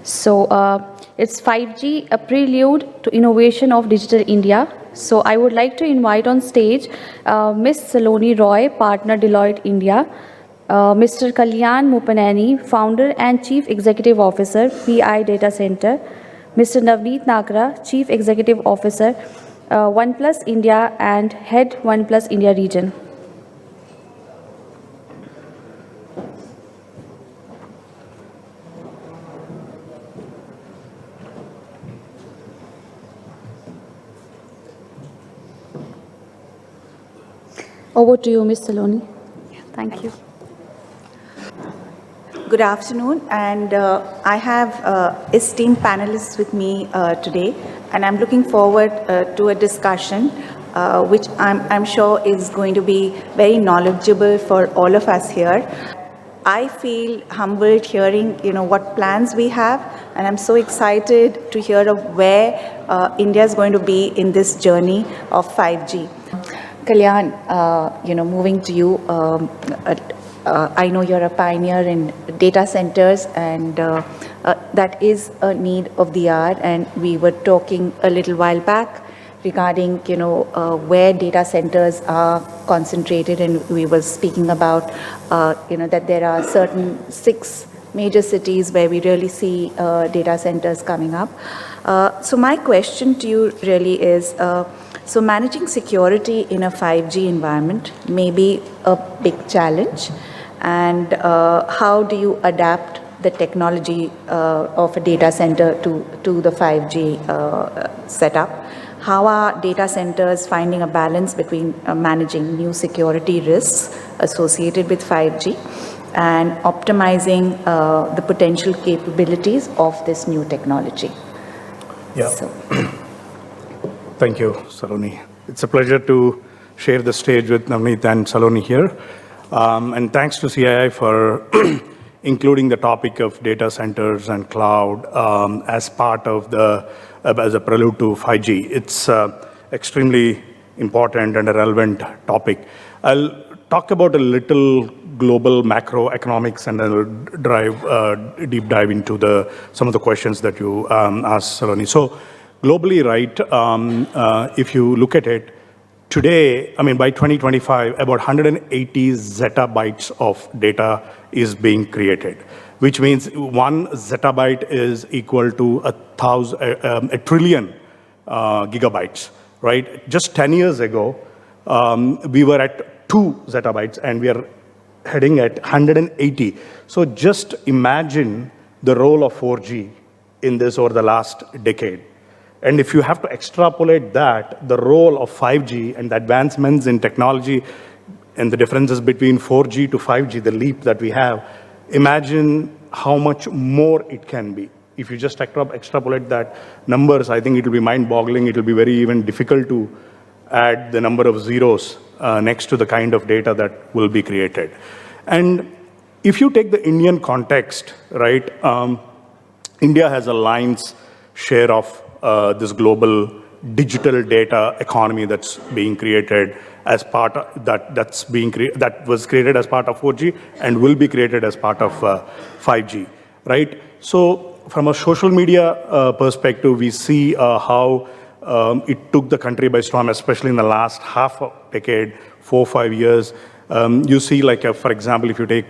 So it's 5G, a prelude to innovation of digital India. So I would like to invite on stage Ms. Saloni Roy, partner Deloitte India, Mr. Kalyan Muppaneni, founder and chief executive officer, PI Data Center, Mr. Navnit Nakra, chief executive officer, OnePlus India and head OnePlus India region. Over to you, Ms. Saloni. Thank you. Good afternoon, and I have esteemed panelists with me today, and I'm looking forward to a discussion which I'm sure is going to be very knowledgeable for all of us here. I feel humbled hearing, what plans we have, and I'm so excited to hear of where India is going to be in this journey of 5G. Kalyan, moving to you, I know you're a pioneer in data centers, and that is a need of the hour. And we were talking a little while back regarding, where data centers are concentrated, and we were speaking about, that there are certain 6 major cities where we really see data centers coming up. So my question to you really is, so managing security in a 5G environment may be a big challenge, and how do you adapt the technology of a data center to the 5G setup? How are data centers finding a balance between managing new security risks associated with 5G and optimizing the potential capabilities of this new technology? Yeah. So. Thank you, Saloni. It's a pleasure to share the stage with Navnit and Saloni here. And thanks to CII for including the topic of data centers and cloud as part of as a prelude to 5G. It's extremely important and a relevant topic. I'll talk about a little global macroeconomics, and I'll deep dive into some of the questions that you asked, Saloni. So globally, right, if you look at it, today, by 2025, about 180 zettabytes of data is being created, which means 1 zettabyte is equal to a trillion gigabytes, right? Just 10 years ago, we were at 2 zettabytes, and we are heading at 180. So just imagine the role of 4G in this over the last decade. And if you have to extrapolate that, the role of 5G and the advancements in technology and the differences between 4G to 5G, the leap that we have, imagine how much more it can be. If you just extrapolate that numbers, I think it will be mind-boggling. It will be very even difficult to add the number of zeros next to the kind of data that will be created. And if you take the Indian context, right, India has a lion's share of this global digital data economy that's being created as part of that was created as part of 4G and will be created as part of 5G, right? So from a social media perspective, we see how it took the country by storm, especially in the last half a decade, 4 or 5 years. You see, like, for example, if you take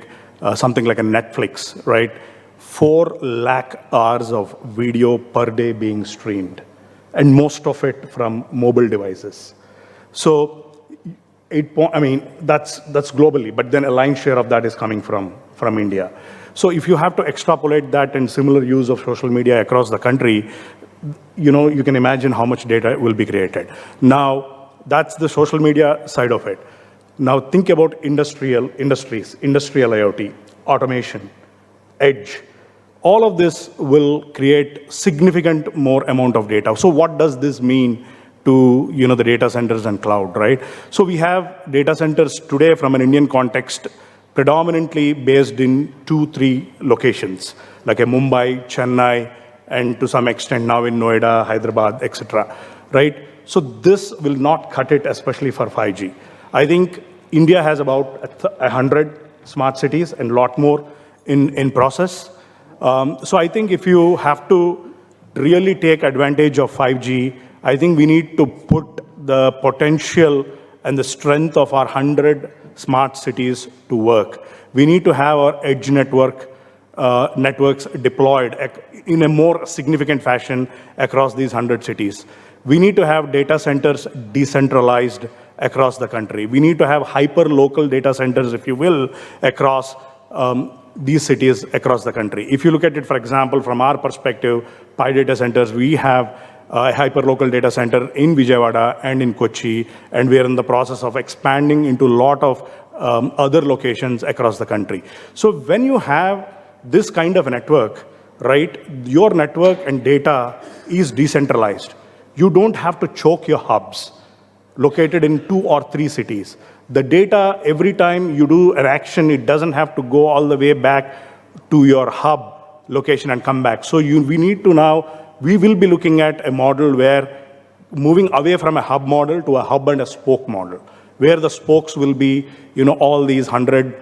something like a Netflix, right? 4 lakh hours of video per day being streamed, and most of it from mobile devices. So, that's globally, but then a lion's share of that is coming from India. So if you have to extrapolate that and similar use of social media across the country, you can imagine how much data will be created. Now, that's the social media side of it. Now think about industrial IoT, automation, edge. All of this will create significant more amount of data. So what does this mean to the data centers and cloud, right? So we have data centers today from an Indian context, predominantly based in 2-3 locations, like Mumbai, Chennai, and to some extent now in Noida, Hyderabad, etc. Right? So this will not cut it, especially for 5G. I think India has about 100 smart cities and a lot more in process. So I think if you have to really take advantage of 5G, I think we need to put the potential and the strength of our 100 smart cities to work. We need to have our edge networks deployed in a more significant fashion across these 100 cities. We need to have data centers decentralized across the country. We need to have hyper-local data centers, if you will, across these cities across the country. If you look at it, for example, from our perspective, Pi Data Centers, we have a hyper-local data center in Vijayawada and in Kochi, and we are in the process of expanding into a lot of other locations across the country. So when you have this kind of a network, right, your network and data is decentralized. You don't have to choke your hubs located in 2 or 3 cities. The data, every time you do an action, it doesn't have to go all the way back to your hub location and come back. So we need to now, we will be looking at a model where moving away from a hub model to a hub and a spoke model, where the spokes will be, all these 100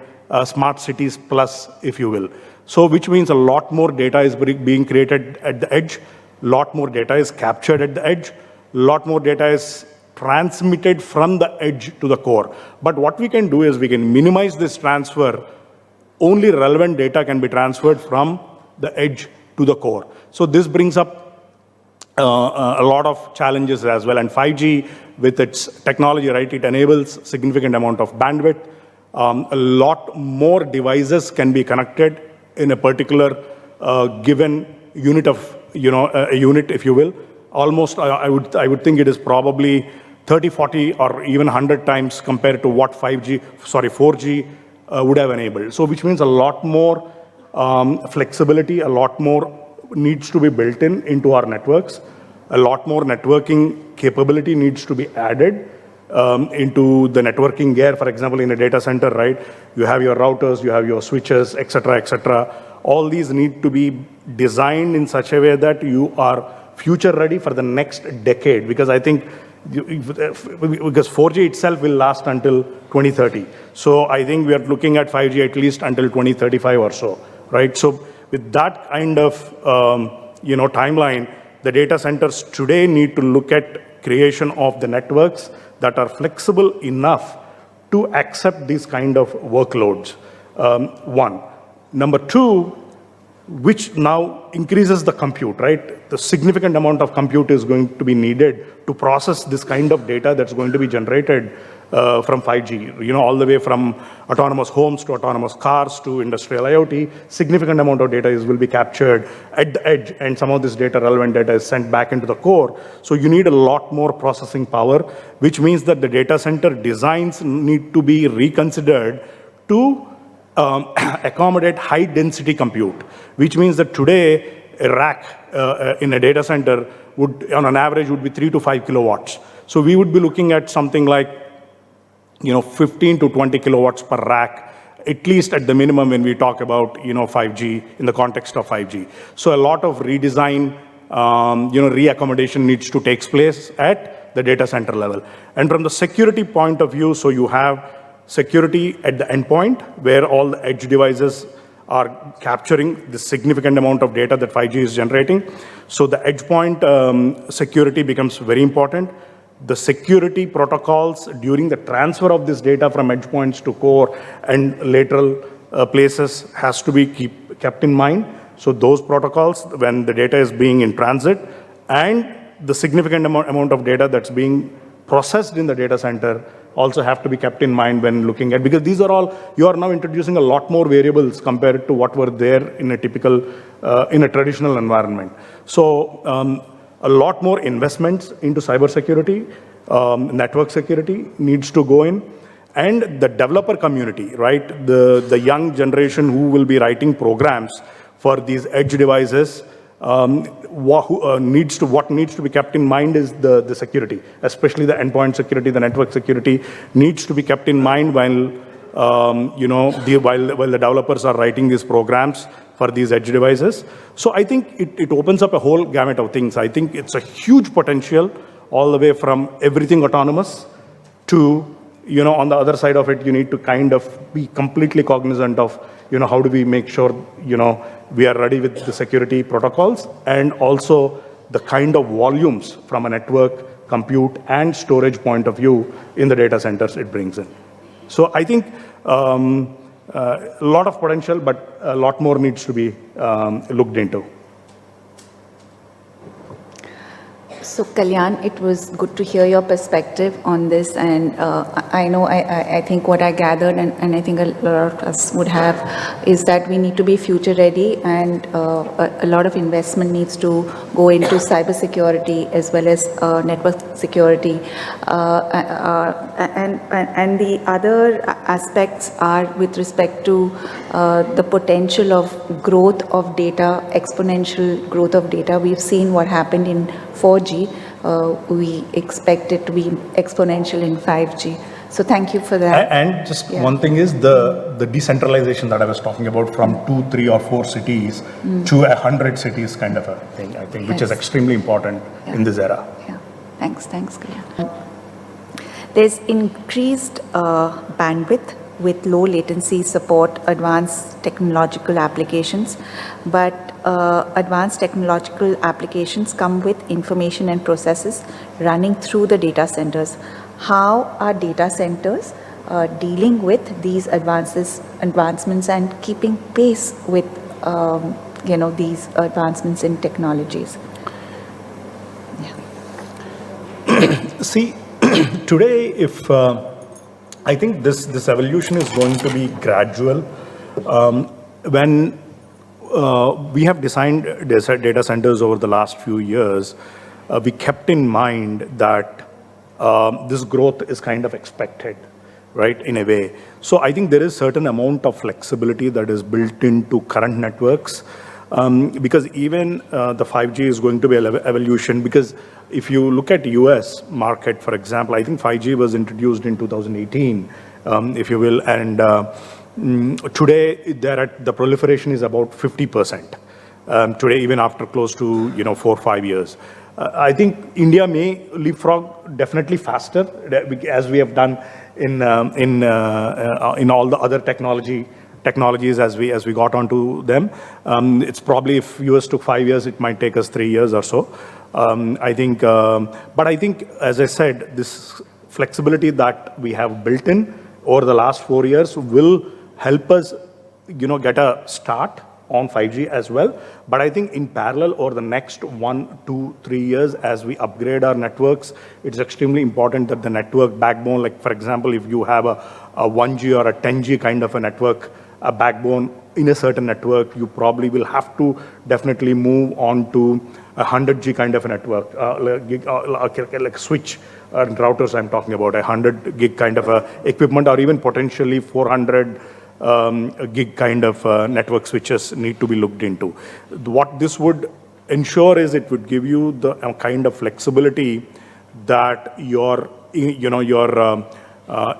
smart cities plus, if you will. So which means a lot more data is being created at the edge, lot more data is captured at the edge, lot more data is transmitted from the edge to the core. But what we can do is we can minimize this transfer. Only relevant data can be transferred from the edge to the core. So this brings up a lot of challenges as well. And 5G, with its technology, right, it enables significant amount of bandwidth. A lot more devices can be connected in a particular given unit of, a unit, if you will. Almost, I would think it is probably 30, 40, or even 100 times compared to what 4G would have enabled. So which means a lot more flexibility, a lot more needs to be built into our networks. A lot more networking capability needs to be added into the networking gear. For example, in a data center, right, you have your routers, you have your switches, et cetera, et cetera. All these need to be designed in such a way that you are future ready for the next decade. Because I think, because 4G itself will last until 2030. So I think we are looking at 5G at least until 2035 or so, right? So with that kind of, timeline, the data centers today need to look at creation of the networks that are flexible enough to accept these kind of workloads, one. Number two, which now increases the compute, right? The significant amount of compute is going to be needed to process this kind of data that's going to be generated from 5G, all the way from autonomous homes to autonomous cars to industrial IoT. Significant amount of data will be captured at the edge, and some of this data, relevant data, is sent back into the core. So you need a lot more processing power, which means that the data center designs need to be reconsidered to accommodate high density compute, which means that today a rack in a data center would, on an average, would be 3 to 5 kilowatts. So we would be looking at something like 15 to 20 kilowatts per rack, at least at the minimum when we talk about 5G in the context of 5G. So a lot of redesign, reaccommodation needs to take place at the data center level. And from the security point of view, so you have security at the endpoint, where all the edge devices are capturing the significant amount of data that 5G is generating. So the edge point security becomes very important. The security protocols during the transfer of this data from edge points to core and lateral places has to be kept in mind. So those protocols, when the data is being in transit, and the significant amount of data that's being processed in the data center also have to be kept in mind when looking at, because these are all, you are now introducing a lot more variables compared to what were there in a typical, in a traditional environment. So a lot more investments into cybersecurity, network security needs to go in, and the developer community, right? The young generation who will be writing programs for these edge devices, what needs to be kept in mind is the security, especially the endpoint security, the network security needs to be kept in mind while the developers are writing these programs for these edge devices. So I think it opens up a whole gamut of things. I think it's a huge potential, all the way from everything autonomous to, on the other side of it, you need to kind of be completely cognizant of, how do we make sure, we are ready with the security protocols and also the kind of volumes from a network, compute, and storage point of view in the data centers it brings in. So I think a lot of potential, but a lot more needs to be looked into. So Kalyan, it was good to hear your perspective on this, and I think what I gathered, and I think a lot of us would have, is that we need to be future ready, and a lot of investment needs to go into cybersecurity as well as network security, and the other aspects are with respect to the potential of growth of data, exponential growth of data. We've seen what happened in 4G. We expect it to be exponential in 5G. So thank you for that. And just one thing is the decentralization that I was talking about from 2, 3, or 4 cities to 100 cities kind of a thing, I think, which is extremely important in this era. Yeah. Thanks, Kalyan. There's increased bandwidth with low latency support, advanced technological applications, but advanced technological applications come with information and processes running through the data centers. How are data centers dealing with these advancements and keeping pace with these advancements in technologies? Yeah. See, today, if I think this evolution is going to be gradual. When we have designed data centers over the last few years, we kept in mind that this growth is kind of expected, right, in a way. So I think there is certain amount of flexibility that is built into current networks, because even the 5G is going to be an evolution, because if you look at US market, for example, I think 5G was introduced in 2018, if you will, and today the proliferation is about 50%. Today, even after close to 4 or 5 years. I think India may leapfrog definitely faster, as we have done in all the other technologies as we got onto them. It's probably, if US took 5 years, it might take us 3 years or so. I think, but I think, as I said, this flexibility that we have built in over the last 4 years will help us, get a start on 5G as well. But I think in parallel, over the next 1, 2, 3 years, as we upgrade our networks, it's extremely important that the network backbone, like for example, if you have a 1G or a 10G kind of a network, a backbone in a certain network, you probably will have to definitely move on to a 100G kind of a network, like switch and routers I'm talking about, 100 gig kind of a equipment, or even potentially 400 gig kind of network switches need to be looked into. What this would ensure is it would give you the kind of flexibility that your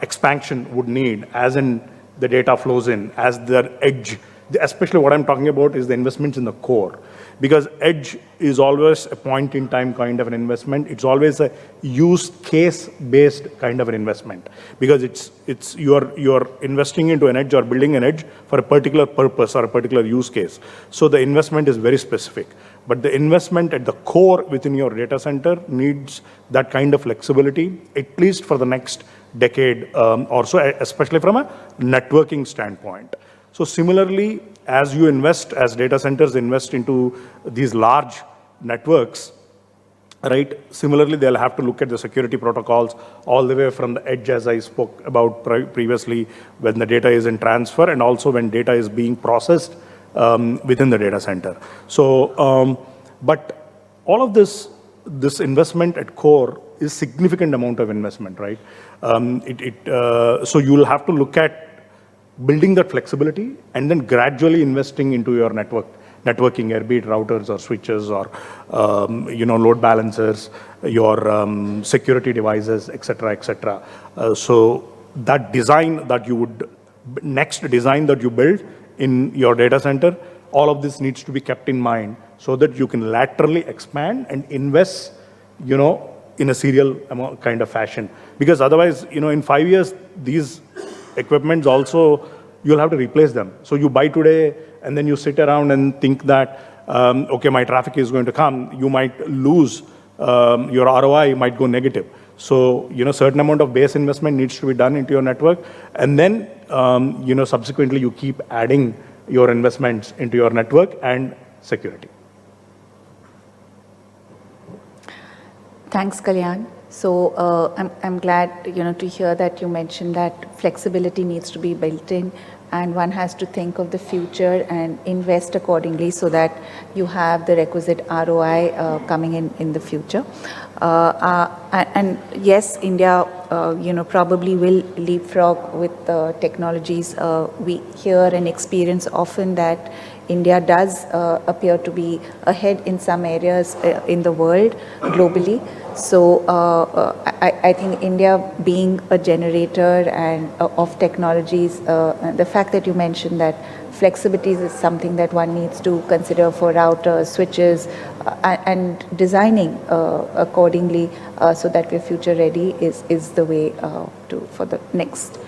expansion would need, as in the data flows in, as the edge. Especially what I'm talking about is the investments in the core, because edge is always a point in time kind of an investment. It's always a use case based kind of an investment, because it's you're investing into an edge or building an edge for a particular purpose or a particular use case. So the investment is very specific, but the investment at the core within your data center needs that kind of flexibility, at least for the next decade or so, especially from a networking standpoint. So similarly, as you invest, as data centers invest into these large networks, right, similarly, they'll have to look at the security protocols all the way from the edge, as I spoke about previously, when the data is in transfer, and also when data is being processed within the data center. So, but all of this investment at core is significant amount of investment, right? So you'll have to look at building that flexibility and then gradually investing into your networking, be it routers or switches or load balancers, your security devices, etc., etc. So that design that you would next design that you build in your data center, all of this needs to be kept in mind so that you can laterally expand and invest, in a serial kind of fashion. Because otherwise, in 5 years, these equipments also you'll have to replace them. So you buy today, and then you sit around and think that, okay, my traffic is going to come. You might lose, your ROI might go negative. So, certain amount of base investment needs to be done into your network. And then, subsequently you keep adding your investments into your network and security. Thanks, Kalyan. So I'm glad to hear that you mentioned that flexibility needs to be built in, and one has to think of the future and invest accordingly so that you have the requisite ROI coming in the future. And yes, India, probably will leapfrog with technologies. We hear and experience often that India does appear to be ahead in some areas in the world globally. So I think India being a generator and of technologies, the fact that you mentioned that flexibility is something that one needs to consider for routers, switches, and designing accordingly so that we're future ready is the way for the next.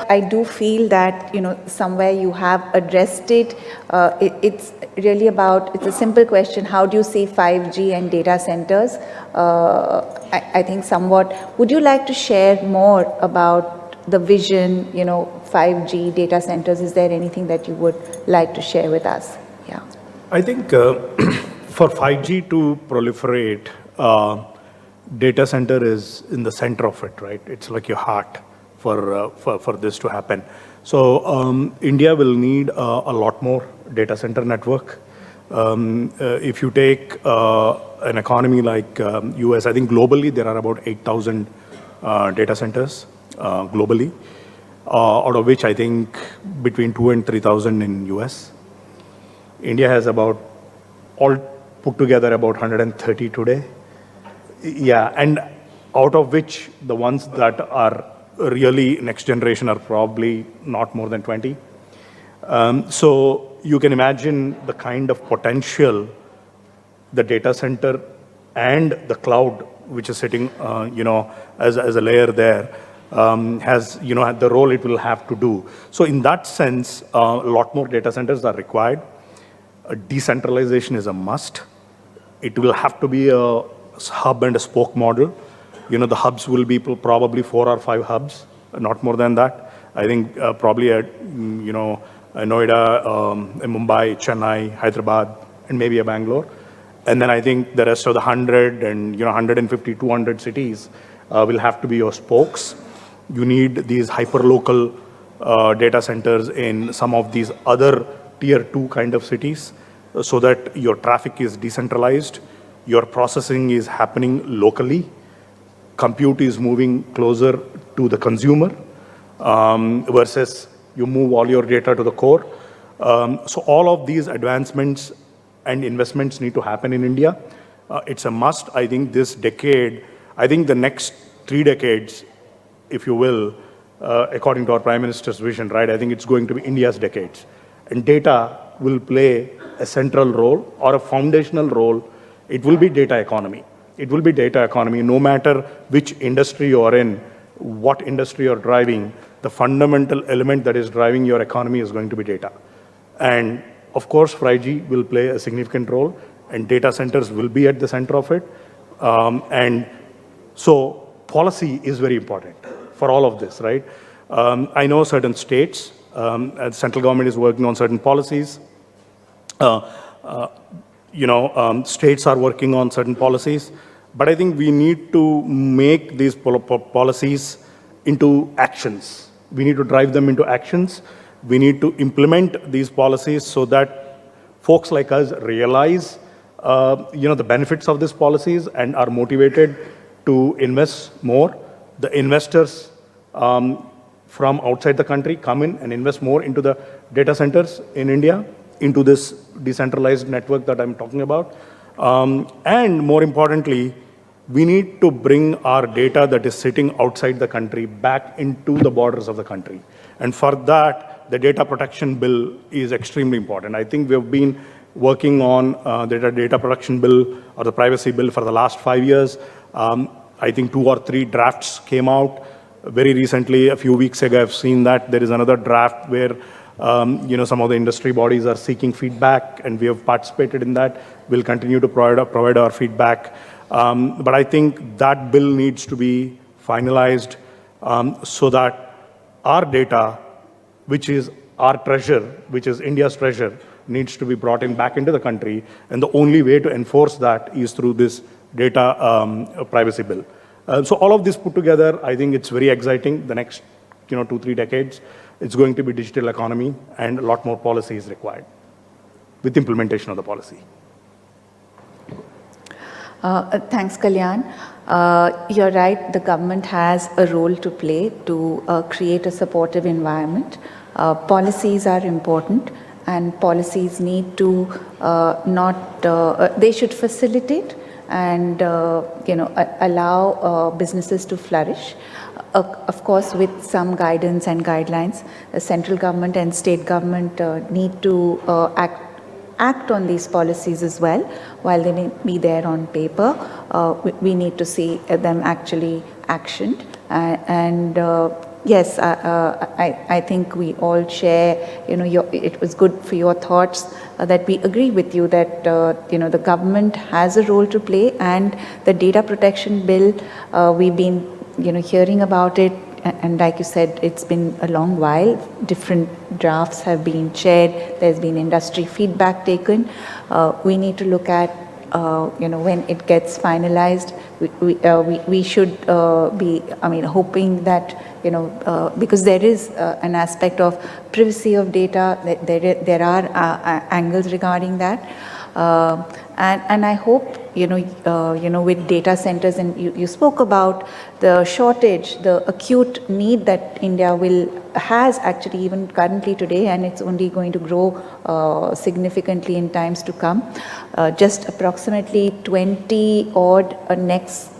I do feel that, somewhere you have addressed it. It's really about, it's a simple question, how do you see 5G and data centers? I think somewhat, would you like to share more about the vision, 5G data centers? Is there anything that you would like to share with us? Yeah. I think for 5G to proliferate, data center is in the center of it, right? It's like your heart for this to happen. So India will need a lot more data center network. If you take an economy like US, I think globally there are about 8,000 data centers globally, out of which I think between 2,000 and 3,000 in US. India has about, all put together, about 130 today. Yeah, and out of which the ones that are really next generation are probably not more than 20. So you can imagine the kind of potential the data center and the cloud, which is sitting, as a layer there, has, the role it will have to do. So in that sense, a lot more data centers are required. Decentralization is a must. It will have to be a hub and a spoke model. The hubs will be probably 4 or 5 hubs, not more than that. I think probably at, Noida, Mumbai, Chennai, Hyderabad, and maybe a Bangalore. And then I think the rest of the 100 and 150, 200 cities will have to be your spokes. You need these hyperlocal data centers in some of these other tier 2 kind of cities so that your traffic is decentralized, your processing is happening locally, compute is moving closer to the consumer versus you move all your data to the core. So all of these advancements and investments need to happen in India. It's a must. I think this decade, I think the next 3 decades, if you will, according to our Prime Minister's vision, right, I think it's going to be India's decades. And data will play a central role or a foundational role. It will be data economy. It will be data economy, no matter which industry you're in, what industry you're driving, the fundamental element that is driving your economy is going to be data. And of course, 5G will play a significant role, and data centers will be at the center of it. And so policy is very important for all of this, right? I know certain states, the central government is working on certain policies. States are working on certain policies. But I think we need to make these policies into actions. We need to drive them into actions. We need to implement these policies so that folks like us realize, the benefits of these policies and are motivated to invest more. The investors from outside the country come in and invest more into the data centers in India, into this decentralized network that I'm talking about. And more importantly, we need to bring our data that is sitting outside the country back into the borders of the country. And for that, the data protection bill is extremely important. I think we've been working on the data protection bill or the privacy bill for the last 5 years. I think 2 or 3 drafts came out. Very recently, a few weeks ago, I've seen that there is another draft where Some of the industry bodies are seeking feedback, and we have participated in that. We'll continue to provide our feedback. But I think that bill needs to be finalized so that our data, which is our treasure, which is India's treasure, needs to be brought back into the country. And the only way to enforce that is through this data privacy bill. So all of this put together, I think it's very exciting. The next 2-3 decades, it's going to be digital economy, and a lot more policy is required with implementation of the policy. Thanks, Kalyan. You're right, the government has a role to play to create a supportive environment. Policies are important, and policies need to they should facilitate and allow businesses to flourish. Of course, with some guidance and guidelines, the central government and state government need to act on these policies as well. While they may be there on paper, we need to see them actually actioned. Yes, I think we all share, it was good for your thoughts that we agree with you that, the government has a role to play, and the data protection bill, we've been, hearing about it, and like you said, it's been a long while. Different drafts have been shared. There's been industry feedback taken. We need to look at, when it gets finalized, we should be, hoping that, because there is an aspect of privacy of data, there are angles regarding that. And I hope, with data centers, and you spoke about the shortage, the acute need that India has actually even currently today, and it's only going to grow significantly in times to come. Just approximately 20 odd next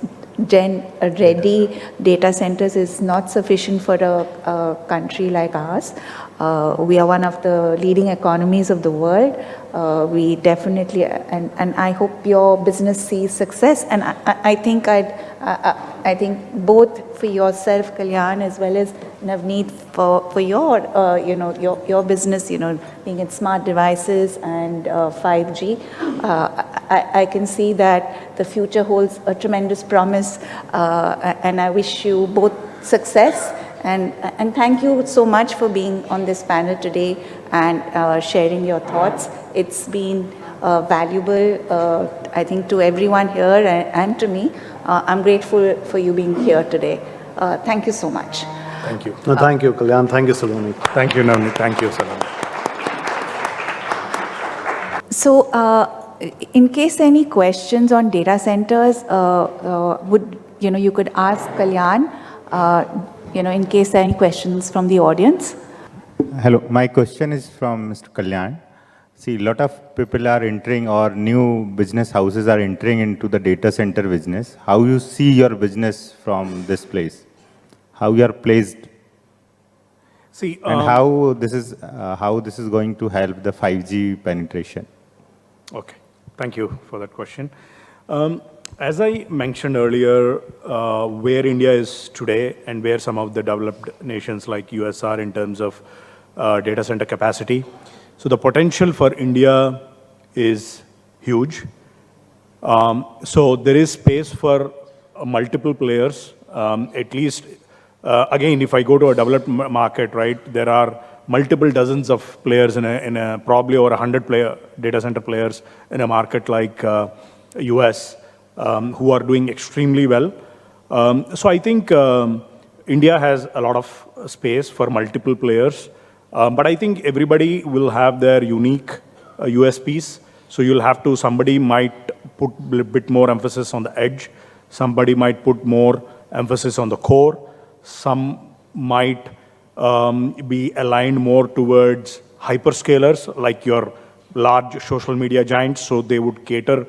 gen ready data centers is not sufficient for a country like ours. We are one of the leading economies of the world. We definitely, and I hope your business sees success. And I think I think both for yourself, Kalyan, as well as Navnit, for your business, being in smart devices and 5G, I can see that the future holds a tremendous promise, and I wish you both success. And thank you so much for being on this panel today and sharing your thoughts. It's been valuable, I think, to everyone here and to me. I'm grateful for you being here today. Thank you so much. Thank you. No, thank you, Kalyan. Thank you, Saloni. Thank you, Navnit. Thank you, Saloni. So, in case any questions on data centers, you could ask Kalyan. In case there are any questions from the audience. Hello, my question is from Mr. Kalyan. See, a lot of people are entering, or new business houses are entering into the data center business. How you see your business from this place? How you are placed? See, and how this is going to help the 5G penetration? Okay, thank you for that question. As I mentioned earlier, where India is today and where some of the developed nations like US are in terms of data center capacity. So the potential for India is huge. So there is space for multiple players. At least, again, if I go to a developed market, right, there are multiple dozens of players in a probably over 100 data center players in a market like US. Who are doing extremely well. So I think India has a lot of space for multiple players, but I think everybody will have their unique USPs. So somebody might put a bit more emphasis on the edge, somebody might put more emphasis on the core, some might be aligned more towards hyperscalers, like your large social media giants, so they would cater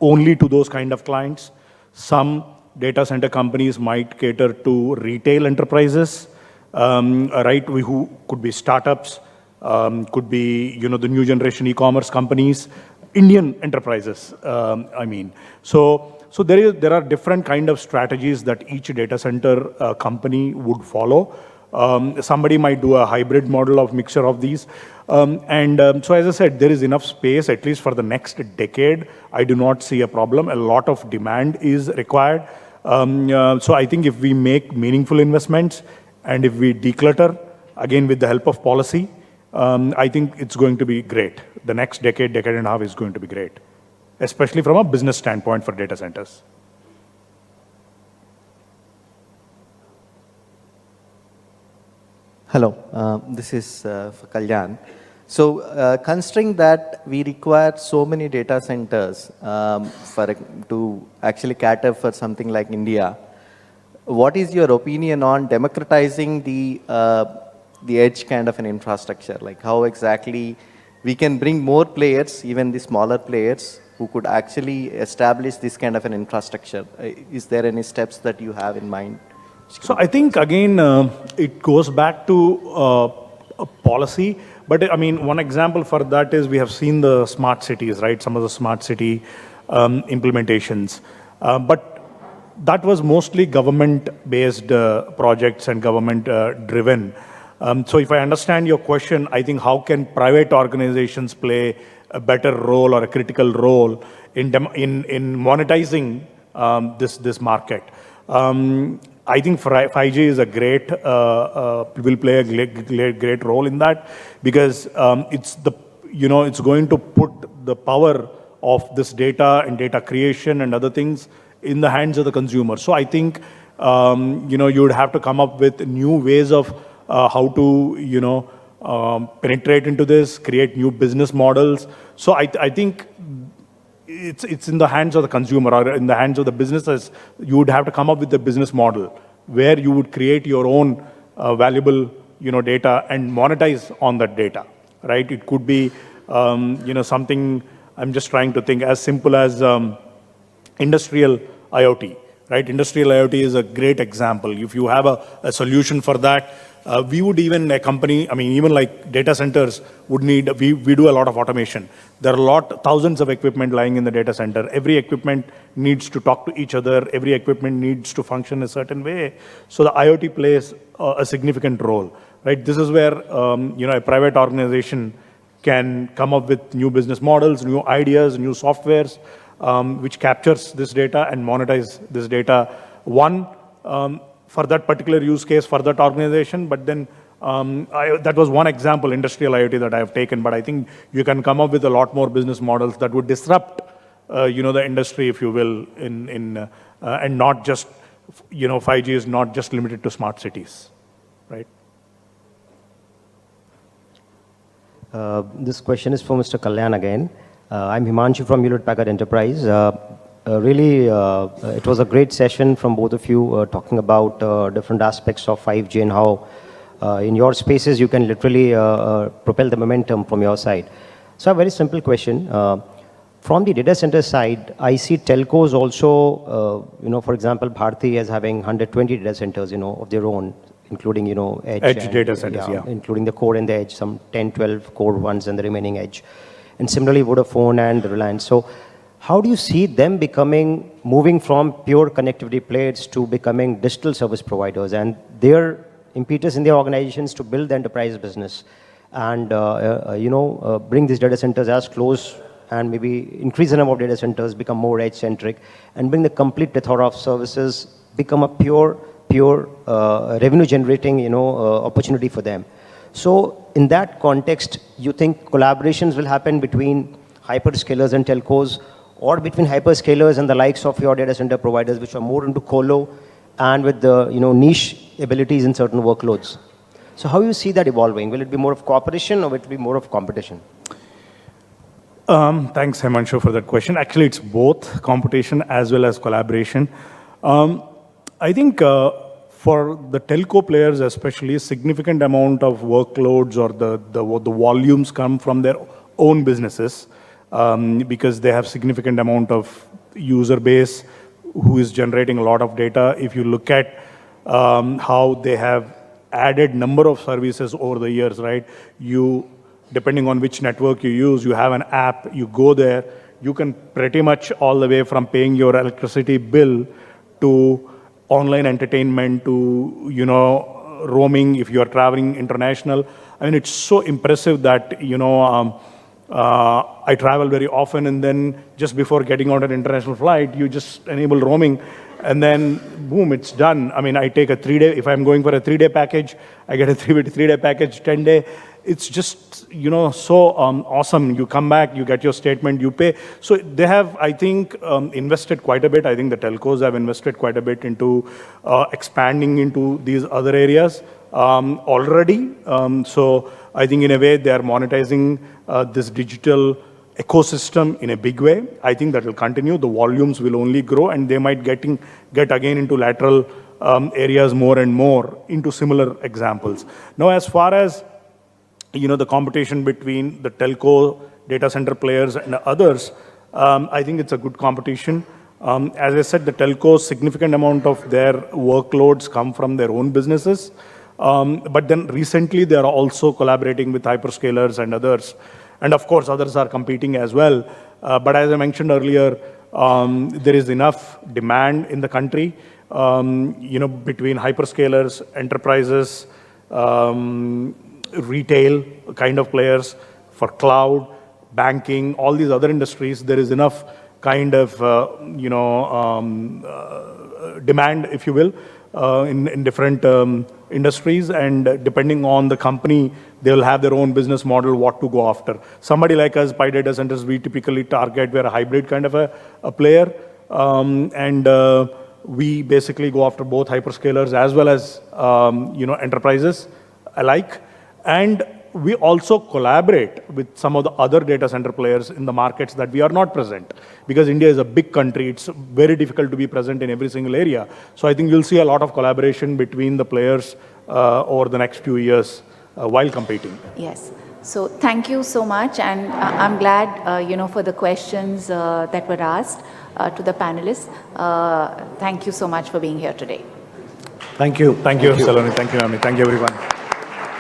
only to those kind of clients. Some data center companies might cater to retail enterprises, right? Who could be startups, could be the new generation e-commerce companies, Indian enterprises. So there are different kind of strategies that each data center company would follow. Somebody might do a hybrid model of mixture of these. So as I said, there is enough space, at least for the next decade. I do not see a problem. A lot of demand is required. So I think if we make meaningful investments and if we declutter, again with the help of policy, I think it's going to be great. The next decade, decade and a half is going to be great, especially from a business standpoint for data centers. Hello, this is for Kalyan. So, considering that we require so many data centers to actually cater for something like India, what is your opinion on democratizing the edge kind of an infrastructure? Like how exactly we can bring more players, even the smaller players, who could actually establish this kind of an infrastructure? Is there any steps that you have in mind? So I think, again, it goes back to a policy. But I mean, one example for that is we have seen the smart cities, right? Some of the smart city implementations. But that was mostly government-based projects and government-driven. So if I understand your question, I think how can private organizations play a better role or a critical role in monetizing this market? I think 5G is a great, will play a great role in that, because it's going to put the power of this data and data creation and other things in the hands of the consumer. So I think, you would have to come up with new ways of how to, penetrate into this, create new business models. So I think it's in the hands of the consumer or in the hands of the businesses. You would have to come up with a business model where you would create your own valuable, data and monetize on that data, right? It could be, something. I'm just trying to think as simple as industrial IoT, right? Industrial IoT is a great example. If you have a solution for that, we would even a company, even like data centers would need, we do a lot of automation. There are thousands of equipment lying in the data center. Every equipment needs to talk to each other. Every equipment needs to function a certain way. So the IoT plays a significant role, right? This is where, a private organization can come up with new business models, new ideas, new softwares, which captures this data and monetize this data. One, for that particular use case for that organization, but then that was one example, industrial IoT, that I have taken. But I think you can come up with a lot more business models that would disrupt, the industry, if you will, and not just, 5G is not just limited to smart cities, right? This question is for Mr. Kalyan again. I'm Himanshu from Hewlett Packard Enterprise. Really, it was a great session from both of you talking about different aspects of 5G and how in your spaces you can literally propel the momentum from your side. So a very simple question. From the data center side, I see telcos also, for example, Bharti is having 120 data centers, of their own, including, edge data centers, yeah. Including the core and the edge, some 10, 12 core ones and the remaining edge. And similarly, Vodafone and Reliance. So how do you see them moving from pure connectivity players to becoming digital service providers, and their impetus in their organizations to build the enterprise business and, bring these data centers as close and maybe increase the number of data centers, become more edge-centric, and bring the complete plethora of services, become a pure revenue-generating, opportunity for them. So in that context, you think collaborations will happen between hyperscalers and telcos, or between hyperscalers and the likes of your data center providers, which are more into colo and with the niche abilities in certain workloads? So how do you see that evolving? Will it be more of cooperation or will it be more of competition? Thanks, Himanshu, for that question. Actually, it's both competition as well as collaboration. I think for the telco players, especially, a significant amount of workloads or the volumes come from their own businesses, because they have significant amount of user base who is generating a lot of data. If you look at how they have added number of services over the years, right? Depending on which network you use, you have an app, you go there, you can pretty much all the way from paying your electricity bill to online entertainment to, roaming, if you are traveling international. I mean, it's so impressive that, I travel very often, and then just before getting on an international flight, you just enable roaming, and then boom, it's done. I mean, I take a 3-day, if I'm going for a 3-day package, I get a 3-day package, 10-day. It's just, so awesome. You come back, you get your statement, you pay. So they have, I think, invested quite a bit. I think the telcos have invested quite a bit into expanding into these other areas already. So I think in a way they are monetizing this digital ecosystem in a big way. I think that will continue. The volumes will only grow, and they might get again into lateral areas more and more into similar examples. Now, as far as the competition between the telco data center players and others, I think it's a good competition. As I said, the telcos, significant amount of their workloads come from their own businesses. But then recently, they are also collaborating with hyperscalers and others. And of course, others are competing as well. But as I mentioned earlier, there is enough demand in the country, between hyperscalers, enterprises, retail kind of players, for cloud, banking, all these other industries. There is enough kind of, demand, if you will, in different industries, and depending on the company, they'll have their own business model, what to go after. Somebody like us, Pi Data Centers, we typically target, we're a hybrid kind of a player, and we basically go after both hyperscalers as well as enterprises alike. And we also collaborate with some of the other data center players in the markets that we are not present. Because India is a big country, it's very difficult to be present in every single area. So I think you'll see a lot of collaboration between the players over the next few years while competing. Yes. So thank you so much, and I'm glad, for the questions that were asked to the panelists. Thank you so much for being here today. Thank you. Thank you, Saloni. Thank you, Navnit. Thank you, everyone.